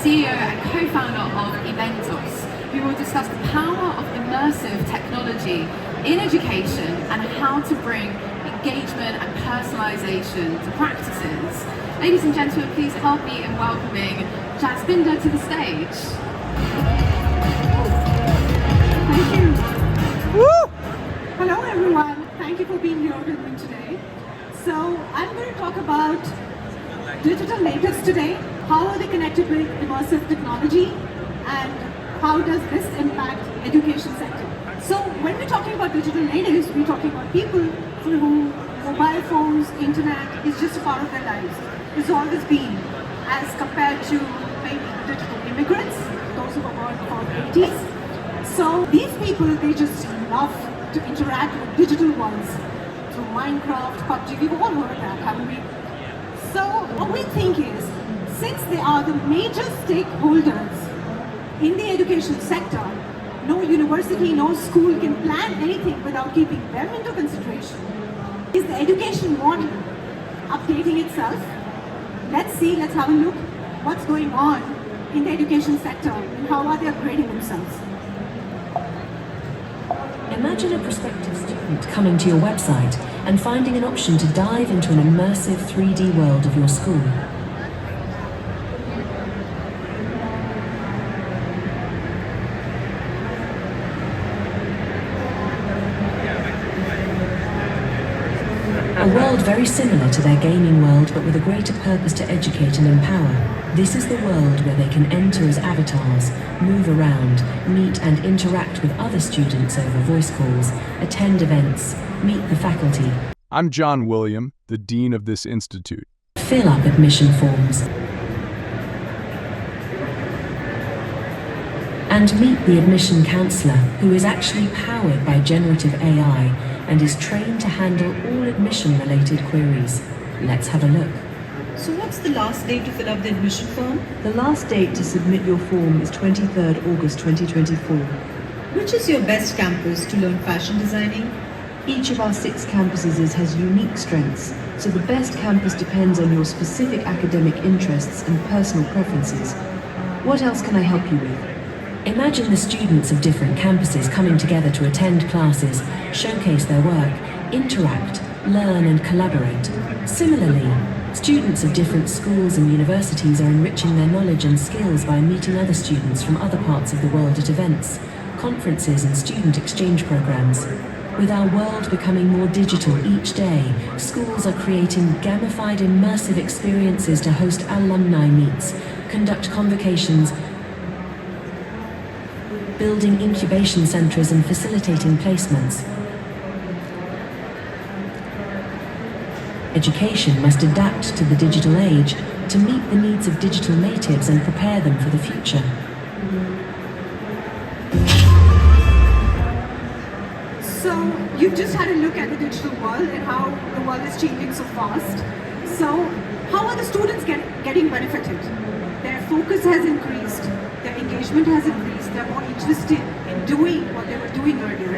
CEO and co-founder of ibentos, who will discuss the power of immersive technology in education and how to bring engagement and personalization to practices. Ladies and gentlemen, please help me in welcoming Jaspinder to the stage. Thank you. Woo! Hello everyone, thank you for being here with me today. So I'm going to talk about digital natives today. How are they connected with immersive technology and how does this impact education sector? So when we're talking about digital natives, we're talking about people for whom mobile phones, internet is just a part of their lives. It's always been, as compared to maybe the digital immigrants, those who were born before the 80s. So these people, they just love to interact with digital worlds through Minecraft, PUBG. We've all heard that, haven't we? So what we think is, since they are the major stakeholders in the education sector, no university, no school can plan anything without keeping them into consideration. Is the education model updating itself? Let's see, let's have a look what's going on in the education sector and how are they upgrading themselves. Imagine a prospective student coming to your website and finding an option to dive into an immersive 3D world of your school. A world very similar to their gaming world, but with a greater purpose to educate and empower. This is the world where they can enter as avatars, move around, meet and interact with other students over voice calls, attend events, meet the faculty. I'm John William, the Dean of this institute. Fill up admission forms. And meet the admission counselor, who is actually powered by generative AI and is trained to handle all admission-related queries. Let's have a look. So what's the last date to fill up the admission form? The last date to submit your form is 23rd August 2024. Which is your best campus to learn fashion designing? Each of our 6 campuses has unique strengths, so the best campus depends on your specific academic interests and personal preferences. What else can I help you with? Imagine the students of different campuses coming together to attend classes, showcase their work, interact, learn and collaborate. Similarly, students of different schools and universities are enriching their knowledge and skills by meeting other students from other parts of the world at events, conferences and student exchange programs. With our world becoming more digital each day, schools are creating gamified immersive experiences to host alumni meets, conduct convocations, building incubation centres and facilitating placements. Education must adapt to the digital age to meet the needs of digital natives and prepare them for the future. So you've just had a look at the digital world and how the world is changing so fast. So how are the students getting benefited? Their focus has increased, their engagement has increased, they're more interested in doing what they were doing earlier.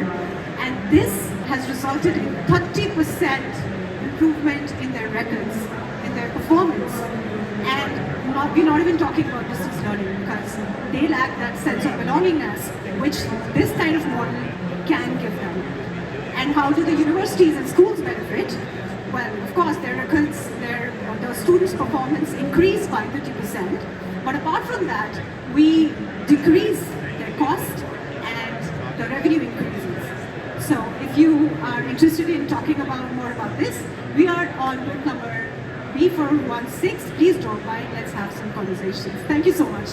And this has resulted in 30% improvement in their records, in their performance. And we're not even talking about distance learning because they lack that sense of belongingness, which this kind of model can give them. And how do the universities and schools benefit? Well, of course, their records, the students' performance increase by 50%. But apart from that, we decrease their cost and the revenue increases. So if you are interested in talking more about this, we are on booth number B416. Please drop by. Let's have some conversations. Thank you so much.